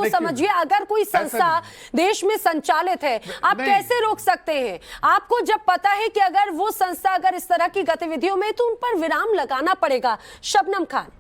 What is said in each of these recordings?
तो समझिए, अगर कोई संस्था देश में संचालित है, आप कैसे रोक सकते हैं? आपको जब पता है कि अगर वो संस्था अगर इस तरह की गतिविधियों में, तो उन पर विराम लगाना पड़ेगा। शबनम खान,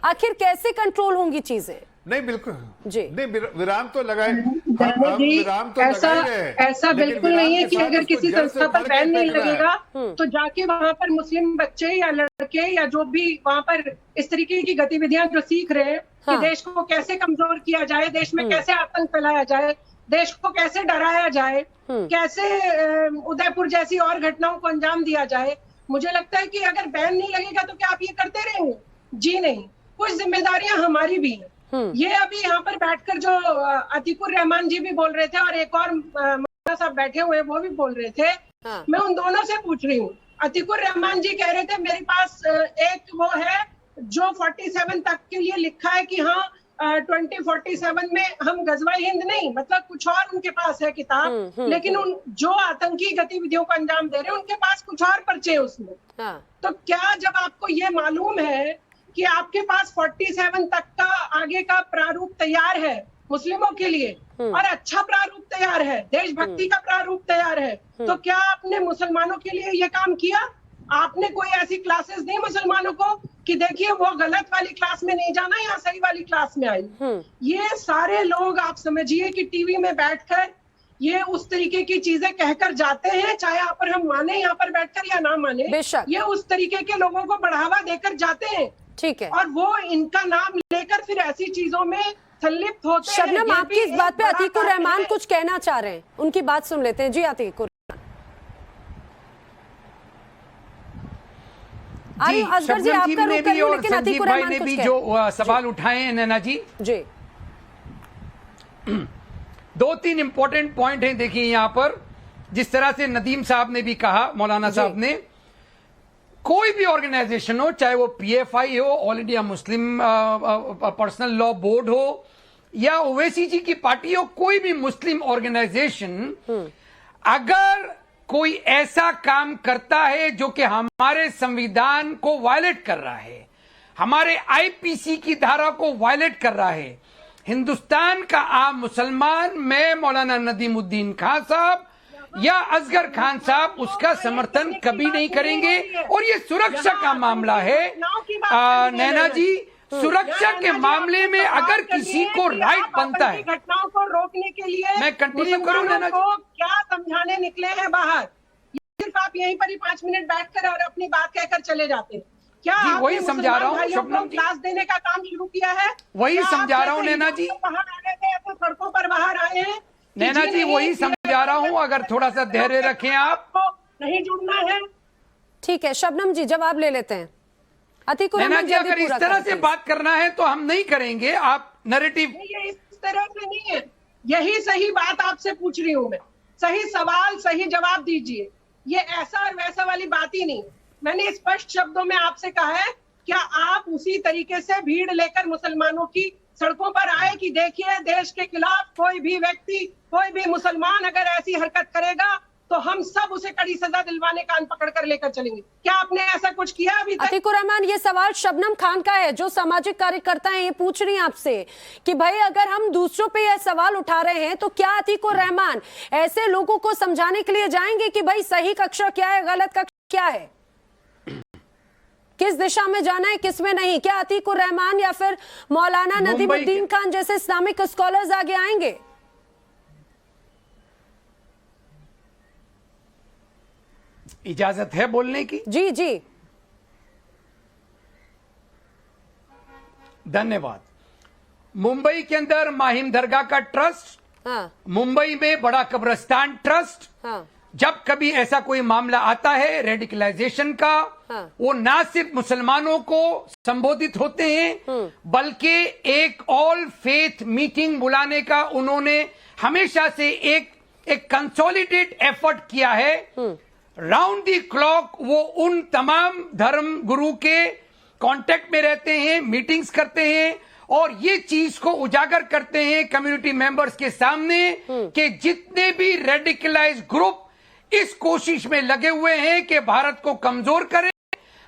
आखिर कैसे कंट्रोल होंगी चीजें? नहीं, बिल्कुल जी, नहीं, विराम तो लगाए, विराम तो ऐसा बिल्कुल नहीं है कि अगर किसी संस्था पर बैन नहीं लगेगा तो जाके वहां पर मुस्लिम बच्चे या लड़के या जो भी वहां पर इस तरीके की गतिविधियां जो सीख रहे हैं कि देश को कैसे कमजोर किया जाए, देश में कैसे आतंक फैलाया जाए, देश को कैसे डराया जाए, कैसे उदयपुर जैसी और घटनाओं को अंजाम दिया जाए, मुझे लगता है कि अगर बैन नहीं लगेगा तो क्या आप ये करते रहेंगे? जी नहीं, कुछ जिम्मेदारियां हमारी भी हैं। ये अभी यहाँ पर बैठकर जो अतीकुर रहमान जी भी बोल रहे थे और एक और मौलाना साहब बैठे हुए वो भी बोल रहे थे, मैं उन दोनों से पूछ रही हूँ। अतीकुर रहमान जी कह रहे थे मेरे पास एक वो है जो 47 तक के लिए लिखा है कि हाँ 2047 में हम गजवा हिंद नहीं, मतलब कुछ और उनके पास है किताब, लेकिन उन जो आतंकी गतिविधियों को अंजाम दे रहे हैं उनके पास कुछ और पर्चे उसमें। तो क्या जब आपको ये मालूम है कि आपके पास 47 तक का आगे का प्रारूप तैयार है मुस्लिमों के लिए और अच्छा प्रारूप तैयार है, देशभक्ति का प्रारूप तैयार है, तो क्या आपने मुसलमानों के लिए ये काम किया? आपने कोई ऐसी क्लासेस दी मुसलमानों को कि देखिए वो गलत वाली क्लास में नहीं जाना, यहाँ सही वाली क्लास में आई? ये सारे लोग आप समझिए कि टीवी में बैठकर ये उस तरीके की चीजें कहकर जाते हैं, चाहे आप पर हम माने यहाँ पर बैठकर या ना माने, ये उस तरीके के लोगों को बढ़ावा देकर जाते हैं। ठीक है, और वो इनका नाम लेकर फिर ऐसी चीजों में संलिप्त होते हैं। शबनम, आपकी इस बात पे अतीकुर रहमान कुछ कहना चाह रहे हैं, उनकी बात सुन लेते हैं। जी अतीकुर, शबनम जी ने भी और संजीव भाई ने भी जो सवाल उठाए हैं नैना जी, दो तीन इंपॉर्टेंट पॉइंट हैं। देखिए यहाँ पर जिस तरह से नदीम साहब ने भी कहा, मौलाना साहब ने, कोई भी ऑर्गेनाइजेशन हो, चाहे वो पीएफआई हो, all India Muslim personal law board हो, या ओवैसी जी की पार्टी हो, कोई भी मुस्लिम ऑर्गेनाइजेशन अगर कोई ऐसा काम करता है जो कि हमारे संविधान को वायलेट कर रहा है, हमारे आईपीसी की धारा को वायलेट कर रहा है, हिंदुस्तान का आम मुसलमान, मैं, मौलाना नदीमुद्दीन खान साहब या असगर खान साहब उसका समर्थन कभी नहीं करेंगे। और ये सुरक्षा का मामला है नैना जी, सुरक्षा के मामले में अगर किसी को राइट बनता है, घटनाओं को रोकने के लिए मैं कंटिन्यू करूं नैना जी, क्या समझाने निकले हैं बाहर? सिर्फ आप यहीं पर ही 5 मिनट बैठकर और अपनी बात कहकर चले जाते हैं क्या? वही समझा रहा हूँ शबनम जी, क्लास देने का काम शुरू किया है, वही समझा रहा हूँ नैना जी, बाहर आ गए थे तो सड़कों पर बाहर आए हैं नैना जी, वही समझा रहा हूँ। अगर थोड़ा सा धैर्य रखें, आप नहीं जुड़ना है। ठीक है शबनम जी, जवाब ले लेते हैं। अतीकुर नैना जी, अगर इस तरह से बात करना है तो हम नहीं करेंगे। आप नैरेटिव, ये इस तरह से नहीं है, यही सही बात आपसे पूछ रही हूँ मैं, सही सवाल सही जवाब दीजिए। ये ऐसा और वैसा वाली बात ही नहीं। मैंने स्पष्ट शब्दों में आपसे कहा है, क्या आप उसी तरीके से भीड़ लेकर मुसलमानों की सड़कों पर आए कि देखिए देश के खिलाफ कोई भी व्यक्ति, कोई भी मुसलमान अगर ऐसी हरकत करेगा तो हम सब उसे कड़ी सजा दिलवाने कान पकड़ कर लेकर चलेंगे? क्या आपने ऐसा कुछ किया अभी तक? अतीकुर रहमान, ये सवाल शबनम खान का है, जो सामाजिक कार्यकर्ता हैं, ये पूछ रही हैं आपसे कि भाई अगर हम दूसरों पे यह सवाल उठा रहे हैं तो क्या अतीकुर रहमान ऐसे लोगों को समझाने के लिए जाएंगे कि भाई सही कक्षा क्या है, गलत कक्षा क्या है, किस दिशा में जाना है, किस में नहीं? क्या अतीकुर रहमान या फिर मौलाना नदीमुद्दीन खान जैसे इस्लामिक स्कॉलर्स आगे आएंगे? इजाजत है बोलने की? जी जी, धन्यवाद। मुंबई के अंदर माहिम दरगाह का ट्रस्ट, मुंबई में बड़ा कब्रिस्तान ट्रस्ट, जब कभी ऐसा कोई मामला आता है रेडिकलाइजेशन का, वो ना सिर्फ मुसलमानों को संबोधित होते हैं बल्कि एक ऑल फेथ मीटिंग बुलाने का उन्होंने हमेशा से एक कंसोलिडेट एफर्ट किया है। राउंड द क्लॉक वो उन तमाम धर्म गुरु के कांटेक्ट में रहते हैं, मीटिंग्स करते हैं और ये चीज को उजागर करते हैं कम्युनिटी मेंबर्स के सामने कि जितने भी रेडिकलाइज ग्रुप इस कोशिश में लगे हुए हैं कि भारत को कमजोर करें,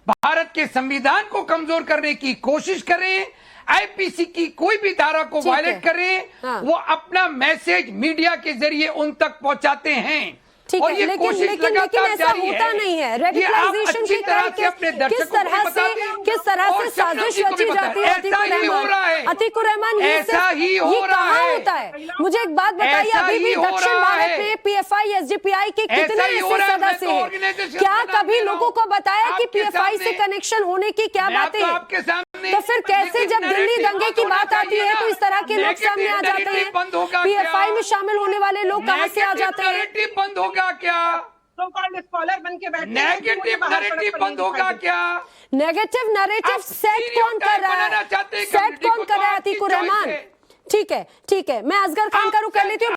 भारत के संविधान को कमजोर करने की कोशिश करें, आईपीसी की कोई भी धारा को ठीक है। वायलेट करें, हाँ। वो अपना मैसेज मीडिया के जरिए उन तक पहुंचाते हैं। ठीक और है, ये लेकिन कोशिश लेकिन लगातार ऐसा जारी होता नहीं है। ये आप रेडिकलाइजेशन अच्छी की तरह से अपने किस दर्शकों को तरह बता से दें किस तरह और से शबनम साजिश जी को भी रची बता जाती दें। है। ऐसा ही हो रहा है, अतीकुर रहमान, ये ऐसा सिर्फ ही हो ये रहा कहाँ है। होता है? मुझे एक बात बताइए, ऐसा अभी भी ही हो दक्षिण रहा भारत है। में पीएफआई एसडीपीआई के ऐसा कितने ही हो ऐसे रहा है, मैं सदस्य तो हैं? organization क्या का नाम कभी ले रहा लोगों हूं। को बताया कि आपके पीएफआई से सामने। कनेक्शन होने की क्या मैं बातें तो हैं? आपके सामने, तो फिर कैसे लेकिन जब दिल्ली narrative दंगे बंद की होना बात आती चाहिए है ना। तो इस तरह के लोग Negative सामने आ जाते narrative बंद होगा हैं? पीएफआई क्या? में शामिल होने वाले लोग कहाँ से आ जाते हैं? नेगेटिव बंद होगा क्या? तो कॉल्ड स्कॉलर बन के बैठे हैं कि मुझे नेगेटिव बाहर सड़क नैरेटिव पर बंद नहीं होगा दिखाई देते। क्या? नेगेटिव नैरेटिव आप सेट कौन कर रहा बनाना है? चाहते हैं सेट कम्युनिटी कौन को, कर तो रहा है? आपकी अतीकुर choice रहमान, है। ठीक है, ठीक है, मैं असगर खान का रुख कर लेती हूँ।